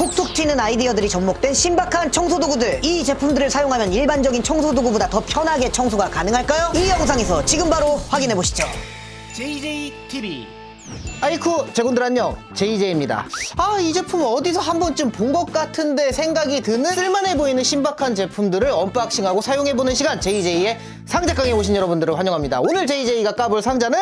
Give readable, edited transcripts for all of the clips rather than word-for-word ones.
톡톡 튀는 아이디어들이 접목된 신박한 청소도구들. 이 제품들을 사용하면 일반적인 청소도구보다 더 편하게 청소가 가능할까요? 이 영상에서 지금 바로 확인해보시죠. JJTV. 아이쿠 제군들 안녕, JJ입니다. 이 제품 어디서 한 번쯤 본 것 같은데 생각이 드는 쓸만해 보이는 신박한 제품들을 언박싱하고 사용해보는 시간, JJ의 상자깡에 오신 여러분들을 환영합니다. 오늘 JJ가 까볼 상자는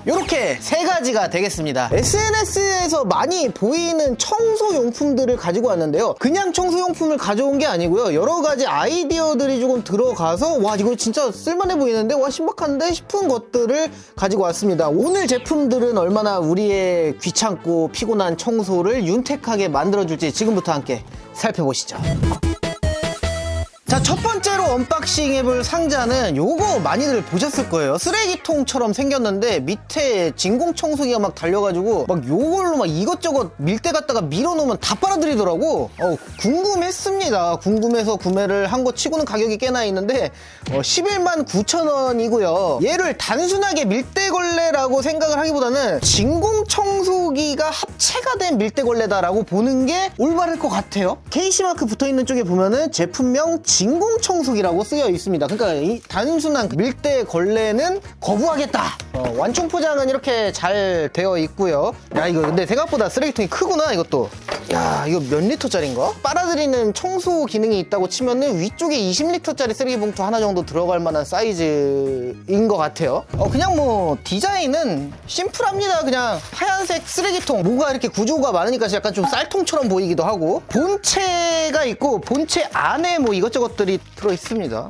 요렇게 세 가지가 되겠습니다. SNS에서 많이 보이는 청소용품들을 가지고 왔는데요, 그냥 청소용품을 가져온 게 아니고요, 여러 가지 아이디어들이 조금 들어가서 와 이거 진짜 쓸만해 보이는데, 와 신박한데 싶은 것들을 가지고 왔습니다. 오늘 제품들은 얼마나 우리의 귀찮고 피곤한 청소를 윤택하게 만들어줄지 지금부터 함께 살펴보시죠. 자, 첫 번째로 언박싱 해볼 상자는 요거 많이들 보셨을 거예요. 쓰레기통처럼 생겼는데 밑에 진공청소기가 막 달려가지고 막 요걸로 막 이것저것 밀대 갖다가 밀어놓으면 다 빨아들이더라고. 궁금했습니다. 궁금해서 구매를 한 거 치고는 가격이 꽤나 있는데 11만 9천 원이고요. 얘를 단순하게 밀대걸레라고 생각을 하기보다는 진공청소기가 합체가 된 밀대걸레다라고 보는 게 올바를 것 같아요. KC마크 붙어있는 쪽에 보면은 제품명 진공청소기라고 쓰여 있습니다. 그러니까 이 단순한 밀대 걸레는 거부하겠다. 완충 포장은 이렇게 잘 되어 있고요. 야, 이거 근데 생각보다 쓰레기통이 크구나. 이것도. 야, 이거 몇 리터짜리인가? 빨아들이는 청소 기능이 있다고 치면은 위쪽에 20리터짜리 쓰레기 봉투 하나 정도 들어갈 만한 사이즈인 것 같아요. 그냥 뭐 디자인은 심플합니다. 그냥 하얀색 쓰레기통, 뭐가 이렇게 구조가 많으니까 약간 좀 쌀통처럼 보이기도 하고, 본체가 있고 본체 안에 뭐 이것저것들이 들어있습니다.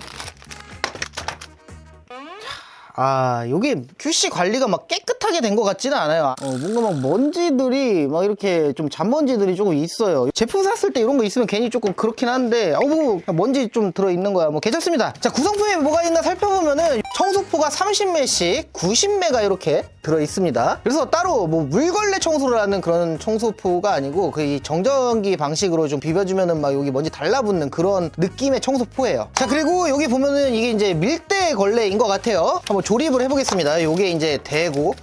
요게 QC 관리가 막 깨끗하게 된 것 같지는 않아요. 뭔가 막 먼지들이 막 이렇게 좀 잔먼지들이 조금 있어요. 제품 샀을 때 이런 거 있으면 괜히 조금 그렇긴 한데, 뭐 먼지 좀 들어있는 거야. 뭐 괜찮습니다. 자, 구성품에 뭐가 있나 살펴보면은 청소포가 30매씩 90매가 이렇게 들어있습니다. 그래서 따로 뭐 물걸레 청소를 하는 그런 청소포가 아니고 이 정전기 방식으로 좀 비벼주면은 막 여기 먼지 달라붙는 그런 느낌의 청소포예요. 자, 그리고 여기 보면은 이게 이제 밀대 걸레인 것 같아요. 한번 조립을 해보겠습니다. 요게 이제 대고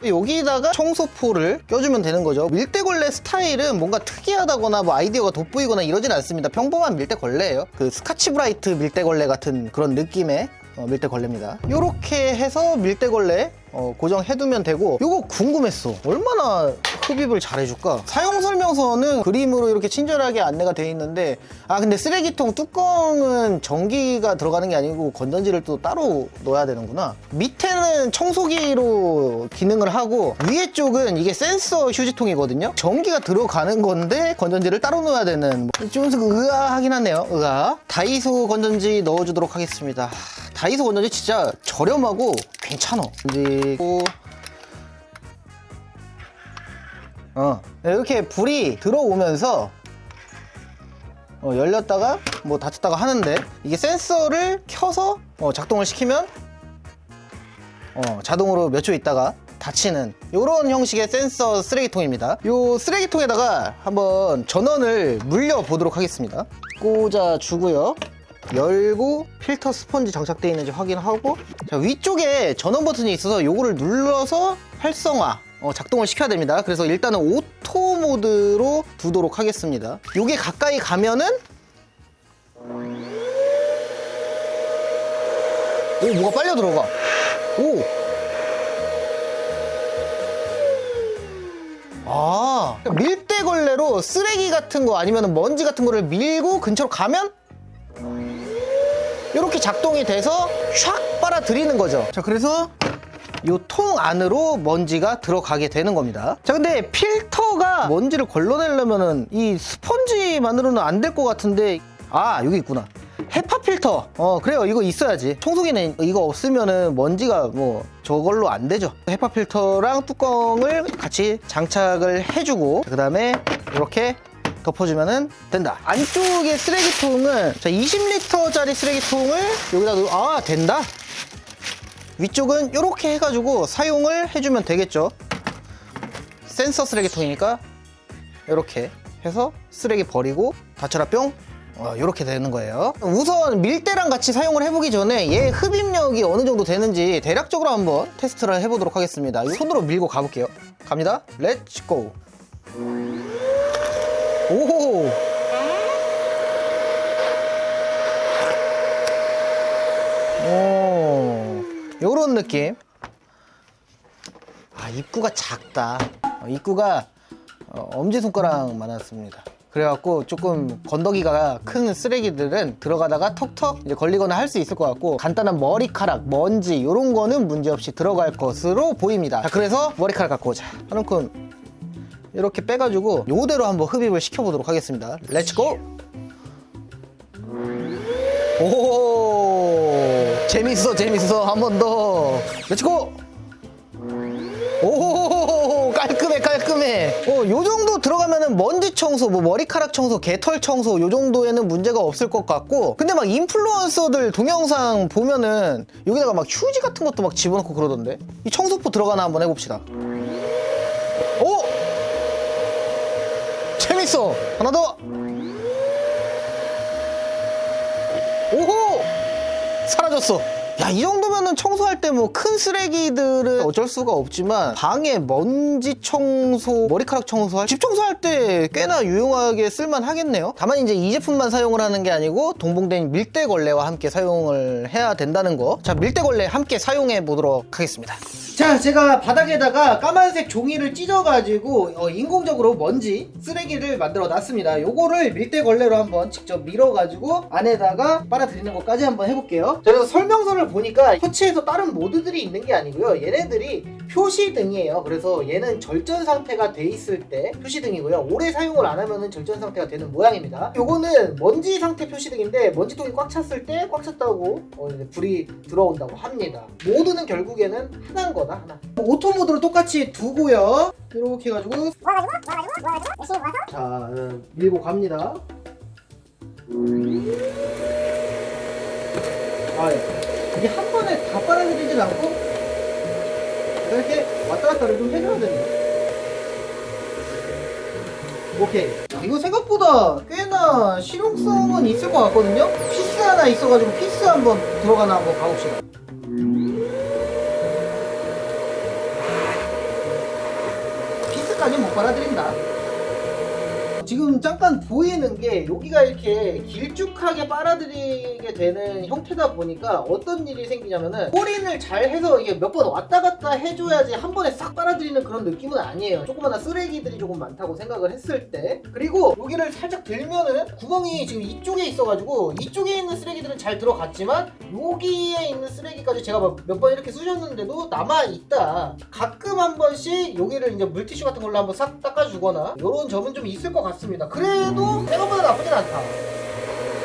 여기다가 청소포를 껴주면 되는 거죠. 밀대걸레 스타일은 뭔가 특이하다거나 뭐 아이디어가 돋보이거나 이러진 않습니다. 평범한 밀대걸레예요. 그 스카치브라이트 밀대걸레 같은 그런 느낌의 밀대걸레입니다. 요렇게 해서 밀대걸레 고정해두면 되고, 요거 궁금했어. 얼마나 흡입을 잘해줄까? 사용 설명서는 그림으로 이렇게 친절하게 안내가 되어 있는데, 근데 쓰레기통 뚜껑은 전기가 들어가는 게 아니고 건전지를 또 따로 넣어야 되는구나. 밑에는 청소기로 기능을 하고 위에 쪽은 이게 센서 휴지통이거든요. 전기가 들어가는 건데 건전지를 따로 넣어야 되는, 좀 의아하긴 하네요. 다이소 건전지 넣어주도록 하겠습니다. 다이소 건전지 진짜 저렴하고 괜찮아. 그리고 이렇게 불이 들어오면서 열렸다가 뭐 닫혔다가 하는데, 이게 센서를 켜서 작동을 시키면 자동으로 몇 초 있다가 닫히는 이런 형식의 센서 쓰레기통입니다. 이 쓰레기통에다가 한번 전원을 물려 보도록 하겠습니다. 꽂아 주고요, 열고 필터 스펀지 장착되어 있는지 확인하고, 자, 위쪽에 전원 버튼이 있어서 요거를 눌러서 활성화 작동을 시켜야 됩니다. 그래서 일단은 오토 모드로 두도록 하겠습니다. 요게 가까이 가면은 뭐가 빨려 들어가. 밀대걸레로 쓰레기 같은 거 아니면 먼지 같은 거를 밀고 근처로 가면 이렇게 작동이 돼서 샥 빨아들이는 거죠. 자, 그래서 이 통 안으로 먼지가 들어가게 되는 겁니다. 자, 근데 필터가 먼지를 걸러내려면은 이 스펀지만으로는 안 될 것 같은데, 여기 있구나. 헤파 필터. 그래요. 이거 있어야지. 청소기는 이거 없으면은 먼지가 뭐 저걸로 안 되죠. 헤파 필터랑 뚜껑을 같이 장착을 해주고, 그 다음에 이렇게 덮어주면 된다. 안쪽에 쓰레기통은 20리터짜리 쓰레기통을 여기다 된다. 위쪽은 이렇게 해가지고 사용을 해주면 되겠죠. 센서 쓰레기통이니까 이렇게 해서 쓰레기 버리고 닫혀라 뿅, 이렇게 되는 거예요. 우선 밀대랑 같이 사용을 해보기 전에 얘 흡입력이 어느 정도 되는지 대략적으로 한번 테스트를 해보도록 하겠습니다. 손으로 밀고 가볼게요. 갑니다. 렛츠 고. 오. 오. 요런 느낌. 아, 입구가 작다. 입구가 엄지손가락만 했습니다. 그래갖고 조금 건더기가 큰 쓰레기들은 들어가다가 턱턱 이제 걸리거나 할 수 있을 것 같고, 간단한 머리카락, 먼지 이런 거는 문제없이 들어갈 것으로 보입니다. 자, 그래서 머리카락 갖고 오자. 하는군 이렇게 빼가지고 요대로 한번 흡입을 시켜보도록 하겠습니다. 렛츠고! 오, 재밌어. 한 번 더. 렛츠고! 오, 깔끔해. 요 정도 들어가면은 먼지 청소, 뭐 머리카락 청소, 개털 청소 요 정도에는 문제가 없을 것 같고, 근데 막 인플루언서들 동영상 보면은 여기다가 막 휴지 같은 것도 막 집어넣고 그러던데. 이 청소포 들어가나 한번 해봅시다. 오! 재밌어. 하나 더. 오호! 사라졌어. 야, 이 정도면은 청소할 때 뭐 큰 쓰레기들은 어쩔 수가 없지만, 방에 먼지 청소, 머리카락 청소할, 집 청소할 때 꽤나 유용하게 쓸만 하겠네요. 다만 이제 이 제품만 사용을 하는 게 아니고 동봉된 밀대 걸레와 함께 사용을 해야 된다는 거. 자, 밀대 걸레 함께 사용해 보도록 하겠습니다. 자, 제가 바닥에다가 까만색 종이를 찢어가지고 인공적으로 먼지 쓰레기를 만들어 놨습니다. 요거를 밀대 걸레로 한번 직접 밀어가지고 안에다가 빨아들이는 것까지 한번 해볼게요. 그래서 설명서를 보니까 터치에서 다른 모드들이 있는 게 아니고요, 얘네들이 표시등이에요. 그래서 얘는 절전 상태가 돼 있을 때 표시등이고요, 오래 사용을 안 하면은 절전 상태가 되는 모양입니다. 요거는 먼지 상태 표시등인데, 먼지통이 꽉 찼을 때 꽉 찼다고 이제 불이 들어온다고 합니다. 모드는 결국에는 하나인 거다, 하나. 오토 모드로 똑같이 두고요, 이렇게 해가지고 열심히 모아서 자, 밀고 갑니다. 아, 이게 한 번에 다 빨아들이진 않고 이렇게 왔다 갔다를 좀 해줘야 됩니다. 오케이. 이거 생각보다 꽤나 실용성은 있을 것 같거든요. 피스 하나 있어가지고 피스 한번 들어가나 한번 가봅시다. 피스까지 못 빨아들인다. 지금 잠깐 보이는 게 여기가 이렇게 길쭉하게 빨아들이게 되는 형태다 보니까 어떤 일이 생기냐면은, 꼬린을 잘 해서 이게 몇 번 왔다 갔다 해줘야지 한 번에 싹 빨아들이는 그런 느낌은 아니에요. 조그마한 쓰레기들이 조금 많다고 생각을 했을 때. 그리고 여기를 살짝 들면은 구멍이 지금 이쪽에 있어가지고 이쪽에 있는 쓰레기들은 잘 들어갔지만 여기에 있는 쓰레기까지 제가 몇 번 이렇게 쑤셨는데도 남아있다. 가끔 한 번씩 여기를 이제 물티슈 같은 걸로 한번 싹 닦아주거나 이런 점은 좀 있을 것 같습니다. 그래도 생각보다 나쁘진 않다.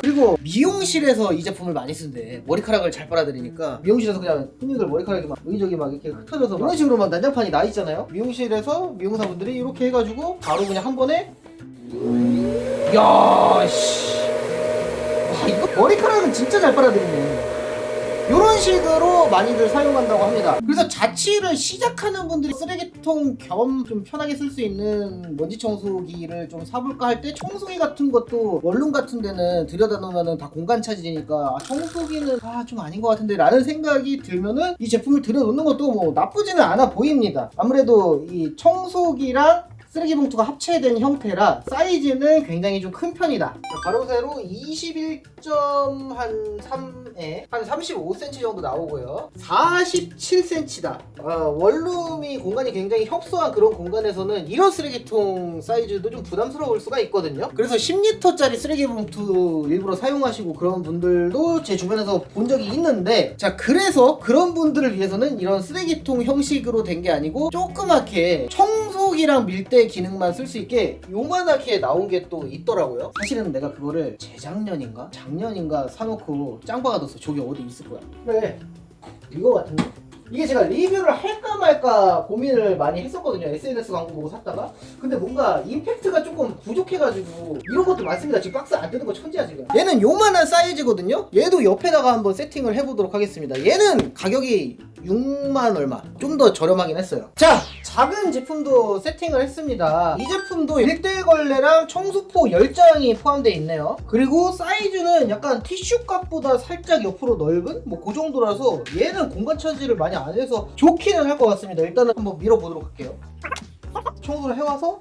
그리고 미용실에서 이 제품을 많이 쓴대. 머리카락을 잘 빨아들이니까 미용실에서 그냥 손님들 머리카락이 막 여기저기 막 이렇게 흩어져서 이런 식으로 막 난장판이 나 있잖아요. 미용실에서 미용사분들이 이렇게 해가지고 바로 그냥 한 번에, 야, 씨, 와, 이거 머리카락은 진짜 잘 빨아들이네. 이런 식으로 많이들 사용한다고 합니다. 그래서 자취를 시작하는 분들이 쓰레기통 겸 좀 편하게 쓸 수 있는 먼지 청소기를 좀 사볼까 할 때, 청소기 같은 것도 원룸 같은 데는 들여다 놓으면 다 공간 차지니까 청소기는 좀 아닌 것 같은데 라는 생각이 들면은 이 제품을 들여놓는 것도 뭐 나쁘지는 않아 보입니다. 아무래도 이 청소기랑 쓰레기 봉투가 합체된 형태라 사이즈는 굉장히 좀 큰 편이다. 가로 세로 21.3에 한 35cm 정도 나오고요, 47cm다. 원룸이 공간이 굉장히 협소한 그런 공간에서는 이런 쓰레기통 사이즈도 좀 부담스러울 수가 있거든요. 그래서 10리터짜리 쓰레기 봉투 일부러 사용하시고 그런 분들도 제 주변에서 본 적이 있는데, 자, 그래서 그런 분들을 위해서는 이런 쓰레기통 형식으로 된 게 아니고 조그맣게 청소기랑 밀대 기능만 쓸 수 있게 요만하게 나온 게 또 있더라고요. 사실은 내가 그거를 재작년인가 작년인가 사놓고 짱 박아뒀어. 저기 어디 있을 거야. 그래, 이거 같은데. 이게 제가 리뷰를 할까 말까 고민을 많이 했었거든요. SNS 광고 보고 샀다가. 근데 뭔가 임팩트가 조금 부족해가지고. 이런 것도 많습니다. 지금 박스 안 뜯은 거 천지야 지금. 얘는 요만한 사이즈거든요. 얘도 옆에다가 한번 세팅을 해보도록 하겠습니다. 얘는 가격이 6만 얼마. 좀 더 저렴하긴 했어요. 자, 작은 제품도 세팅을 했습니다. 이 제품도 밀대 걸레랑 청소포 10장이 포함되어 있네요. 그리고 사이즈는 약간 티슈값보다 살짝 옆으로 넓은 뭐 그 정도라서 얘는 공간 차지를 많이 안 해서 좋기는 할 것 같습니다. 일단은 한번 밀어보도록 할게요. 청소를 해와서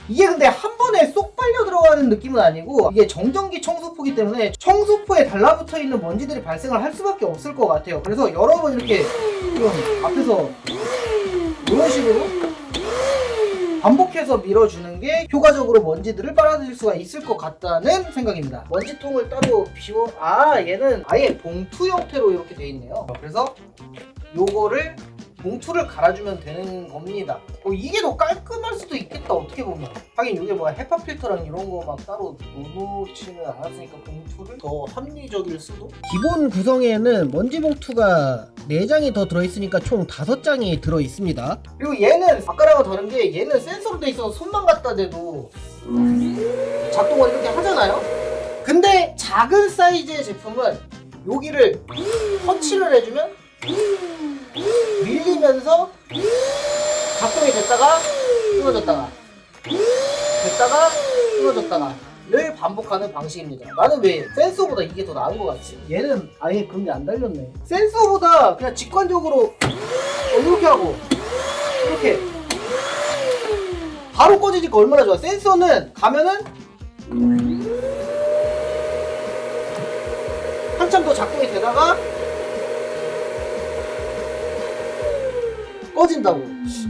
이게 근데 한 번에 쏙 빨려 들어가는 느낌은 아니고 이게 정전기 청소포기 때문에 청소포에 달라붙어 있는 먼지들이 발생을 할 수밖에 없을 것 같아요. 그래서 여러 번 이렇게 좀 앞에서 이런 식으로 반복해서 밀어주는 게 효과적으로 먼지들을 빨아들일 수가 있을 것 같다는 생각입니다. 먼지통을 따로 비워 얘는 아예 봉투 형태로 이렇게 돼 있네요. 그래서 요거를 봉투를 갈아주면 되는 겁니다. 이게 더 깔끔할 수도 있겠다, 어떻게 보면. 하긴 이게 뭐야, 헤파 필터랑 이런 거 막 따로 놓지는 않았으니까 봉투를 더 합리적일 수도? 기본 구성에는 먼지 봉투가 4장이 더 들어있으니까 총 5장이 들어있습니다. 그리고 얘는 아까랑은 다른 게 얘는 센서로 돼 있어서 손만 갖다 대도 작동을 이렇게 하잖아요? 근데 작은 사이즈의 제품은 여기를 터치를 해주면 밀리면서 작동이 됐다가 끊어졌다가 됐다가 끊어졌다가를 반복하는 방식입니다. 나는 왜 센서보다 이게 더 나은 것 같지? 얘는 아예 그런 게 안 달렸네. 센서보다 그냥 직관적으로 이렇게 하고 이렇게 바로 꺼지니까 얼마나 좋아. 센서는 가면은 한참 더 작동이 되다가 꺼진다고.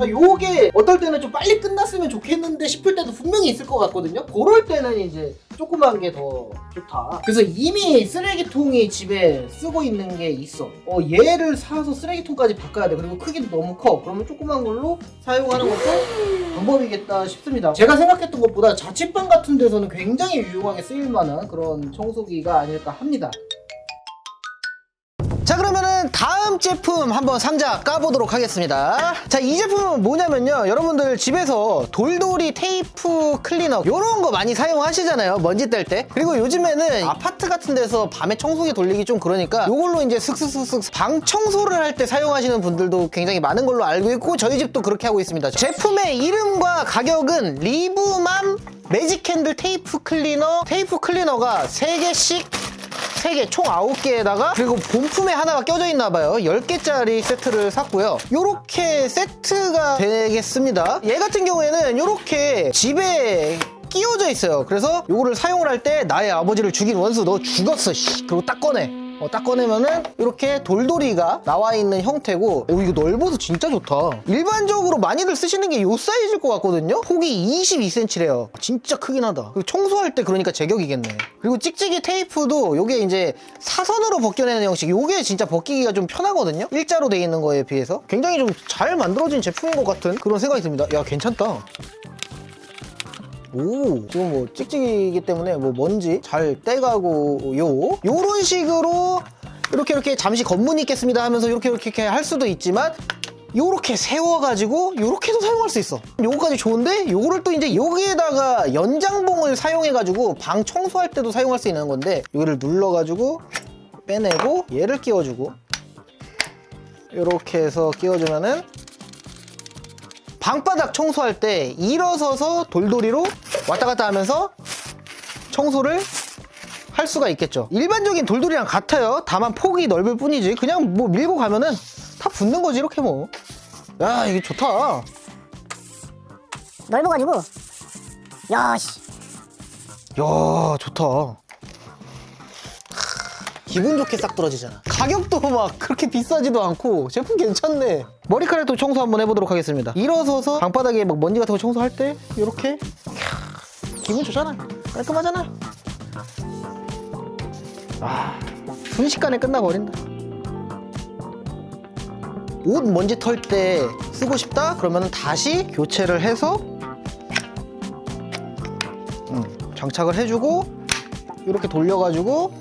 요게 어떨 때는 좀 빨리 끝났으면 좋겠는데 싶을 때도 분명히 있을 것 같거든요. 그럴 때는 이제 조그만 게 더 좋다. 그래서 이미 쓰레기통이 집에 쓰고 있는 게 있어. 얘를 사서 쓰레기통까지 바꿔야 돼. 그리고 크기도 너무 커. 그러면 조그만 걸로 사용하는 것도 방법이겠다 싶습니다. 제가 생각했던 것보다 자취방 같은 데서는 굉장히 유용하게 쓰일 만한 그런 청소기가 아닐까 합니다. 자, 그러면은 다음 제품 한번 상자 까보도록 하겠습니다. 자, 이 제품은 뭐냐면요, 여러분들 집에서 돌돌이 테이프 클리너 요런 거 많이 사용하시잖아요, 먼지 뗄 때. 그리고 요즘에는 아파트 같은 데서 밤에 청소기 돌리기 좀 그러니까 요걸로 이제 슥슥슥슥 방 청소를 할 때 사용하시는 분들도 굉장히 많은 걸로 알고 있고, 저희 집도 그렇게 하고 있습니다. 제품의 이름과 가격은 리브맘 매직핸들 테이프 클리너가 3개씩 3개, 총 9개에다가, 그리고 본품에 하나가 껴져 있나봐요. 10개짜리 세트를 샀고요. 요렇게 세트가 되겠습니다. 얘 같은 경우에는 요렇게 집에 끼워져 있어요. 그래서 요거를 사용을 할 때 나의 아버지를 죽인 원수 너 죽었어, 그리고 딱 꺼내. 딱 꺼내면은 이렇게 돌돌이가 나와 있는 형태고, 이거 넓어서 진짜 좋다. 일반적으로 많이들 쓰시는 게 요 사이즈일 것 같거든요. 폭이 22cm래요 진짜 크긴 하다. 그리고 청소할 때 그러니까 제격이겠네. 그리고 찍찍이 테이프도 요게 이제 사선으로 벗겨내는 형식, 요게 진짜 벗기기가 좀 편하거든요. 일자로 돼 있는 거에 비해서 굉장히 좀 잘 만들어진 제품인 것 같은 그런 생각이 듭니다. 야, 괜찮다. 지금 뭐 찍찍이기 때문에 뭐 먼지 잘 떼가고 요런 식으로 이렇게 잠시 검문이 있겠습니다 하면서 이렇게 할 수도 있지만, 요렇게 세워가지고 요렇게도 사용할 수 있어. 요거까지 좋은데, 요거를 또 이제 여기에다가 연장봉을 사용해가지고 방 청소할 때도 사용할 수 있는 건데, 여기를 눌러가지고 빼내고 얘를 끼워주고 요렇게 해서 끼워주면은 방바닥 청소할 때 일어서서 돌돌이로 왔다 갔다 하면서 청소를 할 수가 있겠죠. 일반적인 돌돌이랑 같아요. 다만 폭이 넓을 뿐이지. 그냥 뭐 밀고 가면은 다 붙는 거지, 이렇게 뭐. 야, 이게 좋다. 넓어가지고 야, 좋다. 기분 좋게 싹 떨어지잖아. 가격도 막 그렇게 비싸지도 않고 제품 괜찮네. 머리카락도 청소 한번 해보도록 하겠습니다. 일어서서 방바닥에 막 먼지 같은 거 청소할 때 이렇게 기분 좋잖아. 깔끔하잖아. 순식간에 끝나버린다. 옷 먼지 털 때 쓰고 싶다? 그러면 다시 교체를 해서 장착을 해주고 이렇게 돌려가지고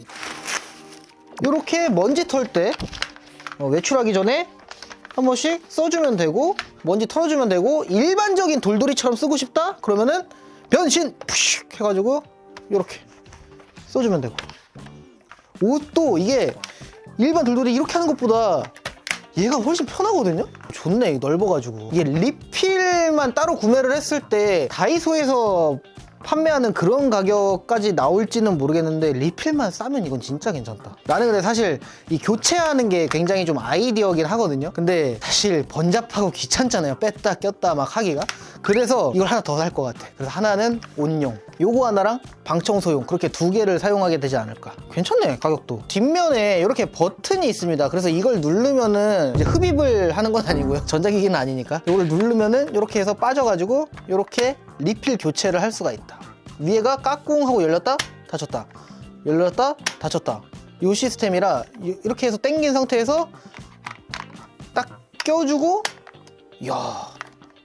이렇게 먼지 털 때 외출하기 전에 한 번씩 써주면 되고, 먼지 털어주면 되고, 일반적인 돌돌이처럼 쓰고 싶다? 그러면은 변신! 푸슉 해가지고 이렇게 써주면 되고. 옷도 이게 일반 돌돌이 이렇게 하는 것보다 얘가 훨씬 편하거든요? 좋네, 넓어가지고. 이게 리필만 따로 구매를 했을 때 다이소에서 판매하는 그런 가격까지 나올지는 모르겠는데 리필만 싸면 이건 진짜 괜찮다. 나는 근데 사실 이 교체하는 게 굉장히 좀 아이디어긴 하거든요. 근데 사실 번잡하고 귀찮잖아요. 뺐다 꼈다 막 하기가. 그래서 이걸 하나 더 살 것 같아. 그래서 하나는 옷용, 요거 하나랑 방청소용, 그렇게 두 개를 사용하게 되지 않을까. 괜찮네, 가격도. 뒷면에 이렇게 버튼이 있습니다. 그래서 이걸 누르면은 이제 흡입을 하는 건 아니고요. 전자기기는 아니니까. 이걸 누르면은 이렇게 해서 빠져가지고 이렇게 리필 교체를 할 수가 있다. 위에가 까꿍 하고 열렸다 닫혔다, 열렸다 닫혔다, 요 시스템이라 이렇게 해서 당긴 상태에서 딱 껴주고. 이야,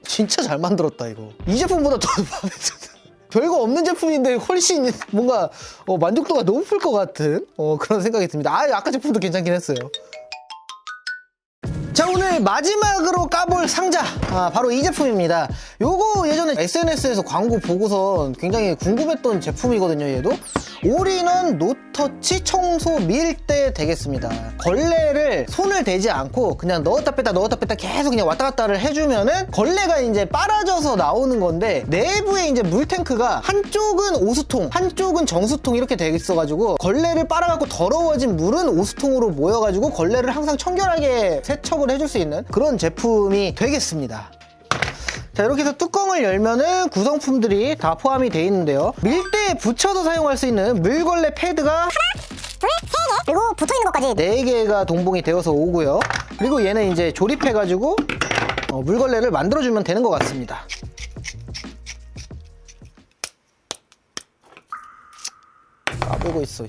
진짜 잘 만들었다. 이거 이 제품보다 더 마음에 들어. 별거 없는 제품인데 훨씬 뭔가 만족도가 높을 것 같은 그런 생각이 듭니다. 아까 제품도 괜찮긴 했어요. 자, 오늘 마지막으로 까볼 상자, 바로 이 제품입니다. 요거 예전에 SNS에서 광고 보고선 굉장히 궁금했던 제품이거든요. 얘도 올인원 노터치 청소 밀대 되겠습니다. 걸레를 손을 대지 않고 그냥 넣었다 뺐다 계속 그냥 왔다 갔다를 해주면은 걸레가 이제 빨아져서 나오는 건데, 내부에 이제 물탱크가 한쪽은 오수통, 한쪽은 정수통 이렇게 되어 있어가지고 걸레를 빨아갖고 더러워진 물은 오수통으로 모여가지고 걸레를 항상 청결하게 세척을 해줄 수 있는 그런 제품이 되겠습니다. 자, 이렇게 해서 뚜껑을 열면은 구성품들이 다 포함이 되어 있는데요. 밀대에 붙여서 사용할 수 있는 물걸레 패드가 둘, 세 개, 그리고 붙어있는 것까지 4개가 동봉이 되어서 오고요. 그리고 얘는 이제 조립해가지고 물걸레를 만들어주면 되는 것 같습니다. 까불고 있어.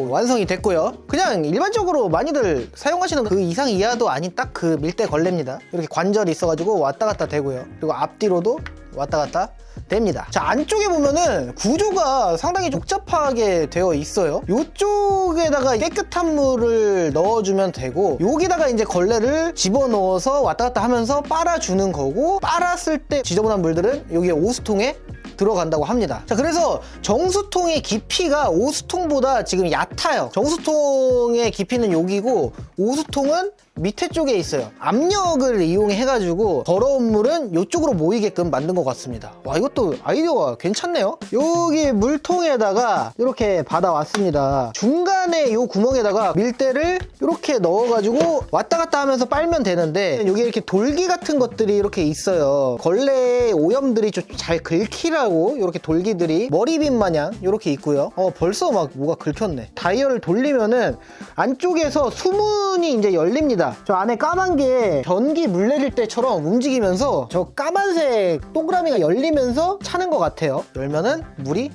완성이 됐고요. 그냥 일반적으로 많이들 사용하시는 그 이상 이하도 아닌 딱 그 밀대 걸레입니다. 이렇게 관절이 있어가지고 왔다 갔다 되고요. 그리고 앞뒤로도 왔다 갔다 됩니다. 자, 안쪽에 보면은 구조가 상당히 복잡하게 되어 있어요. 이쪽에다가 깨끗한 물을 넣어주면 되고, 여기다가 이제 걸레를 집어넣어서 왔다 갔다 하면서 빨아주는 거고, 빨았을 때 지저분한 물들은 여기에 오수통에 들어간다고 합니다. 자, 그래서 정수통의 깊이가 오수통보다 지금 얕아요. 정수통의 깊이는 여기고 오수통은 밑에 쪽에 있어요. 압력을 이용해가지고 더러운 물은 이쪽으로 모이게끔 만든 것 같습니다. 와, 이것도 아이디어가 괜찮네요. 여기 물통에다가 이렇게 받아왔습니다. 중간에 이 구멍에다가 밀대를 이렇게 넣어가지고 왔다 갔다 하면서 빨면 되는데, 여기 이렇게 돌기 같은 것들이 이렇게 있어요. 걸레의 오염들이 좀 잘 긁히라고 이렇게 돌기들이 머리빗 마냥 이렇게 있고요. 벌써 막 뭐가 긁혔네. 다이얼을 돌리면은 안쪽에서 수문이 이제 열립니다. 저 안에 까만 게 전기 물 내릴 때처럼 움직이면서 저 까만색 동그라미가 열리면서 차는 것 같아요. 열면은 물이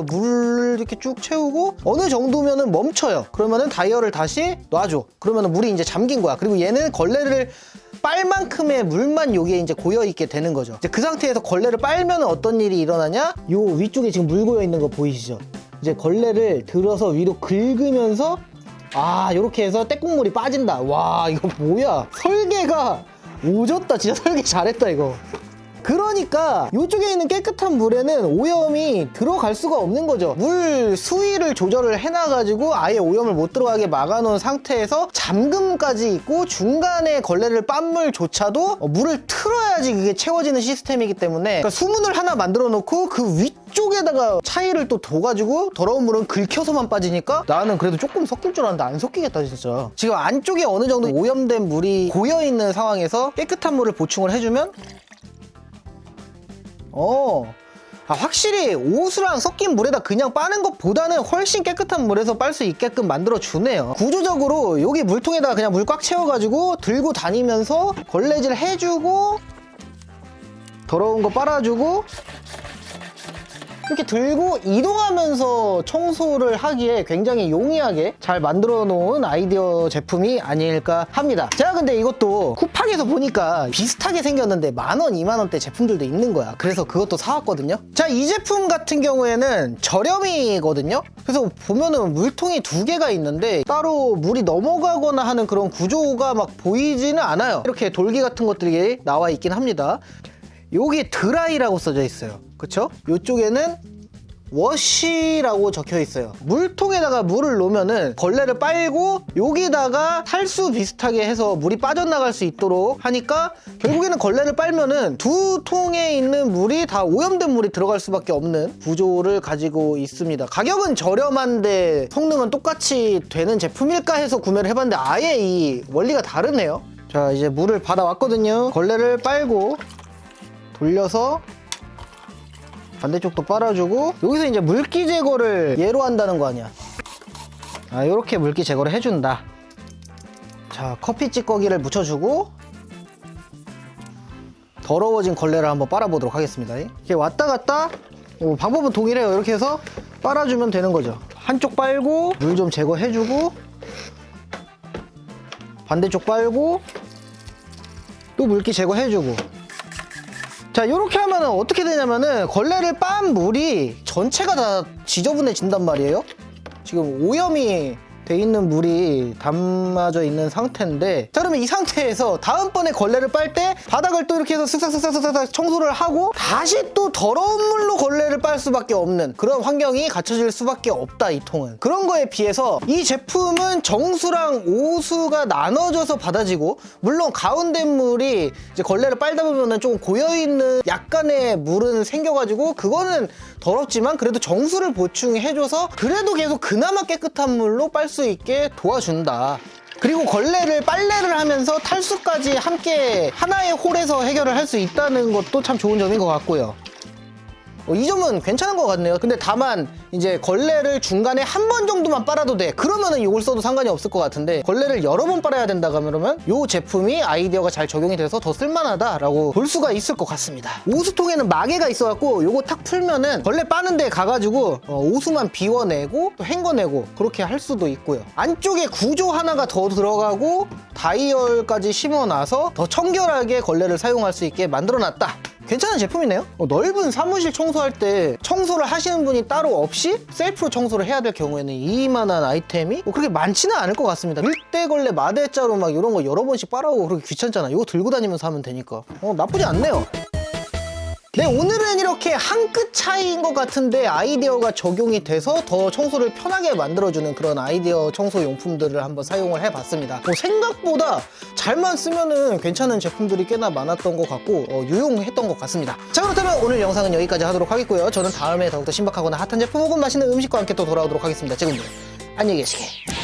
물 이렇게 쭉 채우고 어느 정도면은 멈춰요. 그러면은 다이얼을 다시 놔줘. 그러면은 물이 이제 잠긴 거야. 그리고 얘는 걸레를 빨 만큼의 물만 여기에 이제 고여 있게 되는 거죠. 이제 그 상태에서 걸레를 빨면 어떤 일이 일어나냐? 요 위쪽에 지금 물 고여 있는 거 보이시죠? 이제 걸레를 들어서 위로 긁으면서 요렇게 해서 떼국물이 빠진다. 와, 이거 뭐야? 설계가 오졌다. 진짜 설계 잘했다 이거. 그러니까 이쪽에 있는 깨끗한 물에는 오염이 들어갈 수가 없는 거죠. 물 수위를 조절을 해놔가지고 아예 오염을 못 들어가게 막아놓은 상태에서 잠금까지 있고, 중간에 걸레를 빤 물조차도 물을 틀어야지 그게 채워지는 시스템이기 때문에, 그러니까 수문을 하나 만들어 놓고 그 위쪽에다가 차이를 또 둬가지고 더러운 물은 긁혀서만 빠지니까, 나는 그래도 조금 섞일 줄 알았는데 안 섞이겠다 진짜. 지금 안쪽에 어느 정도 오염된 물이 고여있는 상황에서 깨끗한 물을 보충을 해주면 확실히 오수랑 섞인 물에다 그냥 빠는 것보다는 훨씬 깨끗한 물에서 빨 수 있게끔 만들어 주네요. 구조적으로 여기 물통에다가 그냥 물 꽉 채워가지고 들고 다니면서 걸레질 해주고, 더러운 거 빨아주고, 이렇게 들고 이동하면서 청소를 하기에 굉장히 용이하게 잘 만들어 놓은 아이디어 제품이 아닐까 합니다. 제가 근데 이것도 쿠팡에서 보니까 비슷하게 생겼는데 10,000원, 20,000원대 제품들도 있는 거야. 그래서 그것도 사왔거든요. 자, 이 제품 같은 경우에는 저렴이거든요. 그래서 보면은 물통이 2개가 있는데 따로 물이 넘어가거나 하는 그런 구조가 막 보이지는 않아요. 이렇게 돌기 같은 것들이 나와 있긴 합니다. 여기 드라이라고 써져 있어요. 그쵸? 이쪽에는 워시라고 적혀 있어요. 물통에다가 물을 놓으면은 걸레를 빨고 여기다가 탈수 비슷하게 해서 물이 빠져나갈 수 있도록 하니까 결국에는 걸레를 빨면은 두 통에 있는 물이 다 오염된 물이 들어갈 수밖에 없는 구조를 가지고 있습니다. 가격은 저렴한데 성능은 똑같이 되는 제품일까 해서 구매를 해봤는데 아예 이 원리가 다르네요. 자, 이제 물을 받아왔거든요. 걸레를 빨고 돌려서 반대쪽도 빨아주고 여기서 이제 물기 제거를 얘로 한다는 거 아니야. 아, 요렇게 물기 제거를 해준다. 자, 커피 찌꺼기를 묻혀주고 더러워진 걸레를 한번 빨아보도록 하겠습니다. 이렇게 왔다 갔다 방법은 동일해요. 이렇게 해서 빨아주면 되는 거죠. 한쪽 빨고 물 좀 제거해주고 반대쪽 빨고 또 물기 제거해주고. 자, 이렇게 하면 어떻게 되냐면은 걸레를 빤 물이 전체가 다 지저분해진단 말이에요. 지금 오염이 돼 있는 물이 담아져 있는 상태인데, 자, 그러면 이 상태에서 다음번에 걸레를 빨 때 바닥을 또 이렇게 해서 슥싹슥싹슥싹 청소를 하고 다시 또 더러운 물로 걸레를 빨 수밖에 없는 그런 환경이 갖춰질 수밖에 없다, 이 통은. 그런 거에 비해서 이 제품은 정수랑 오수가 나눠져서 받아지고, 물론 가운데 물이 이제 걸레를 빨다 보면은 조금 고여있는 약간의 물은 생겨가지고 그거는 더럽지만 그래도 정수를 보충해줘서 그래도 계속 그나마 깨끗한 물로 빨 수 있게 도와준다. 그리고 걸레를 빨래를 하면서 탈수까지 함께 하나의 홀에서 해결을 할 수 있다는 것도 참 좋은 점인 것 같고요. 이 점은 괜찮은 것 같네요. 근데 다만 이제 걸레를 중간에 한 번 정도만 빨아도 돼. 그러면은 이걸 써도 상관이 없을 것 같은데 걸레를 여러 번 빨아야 된다 그러면 이 제품이 아이디어가 잘 적용이 돼서 더 쓸만하다라고 볼 수가 있을 것 같습니다. 오수통에는 마개가 있어갖고 요거 탁 풀면은 걸레 빠는 데 가가지고 오수만 비워내고 또 헹궈내고 그렇게 할 수도 있고요. 안쪽에 구조 하나가 더 들어가고 다이얼까지 심어놔서 더 청결하게 걸레를 사용할 수 있게 만들어놨다. 괜찮은 제품이네요. 넓은 사무실 청소할 때 청소를 하시는 분이 따로 없이 셀프로 청소를 해야 될 경우에는 이만한 아이템이 그렇게 많지는 않을 것 같습니다. 밀대걸레, 마대자루 막 이런 거 여러 번씩 빨아오고 그렇게 귀찮잖아. 이거 들고 다니면서 하면 되니까 나쁘지 않네요. 네, 오늘은 이렇게 한 끗 차이인 것 같은데 아이디어가 적용이 돼서 더 청소를 편하게 만들어주는 그런 아이디어 청소 용품들을 한번 사용을 해봤습니다. 생각보다 잘만 쓰면은 괜찮은 제품들이 꽤나 많았던 것 같고 유용했던 것 같습니다. 자, 그렇다면 오늘 영상은 여기까지 하도록 하겠고요. 저는 다음에 더욱더 신박하거나 핫한 제품 혹은 맛있는 음식과 함께 또 돌아오도록 하겠습니다. 지금부터 안녕히 계시게.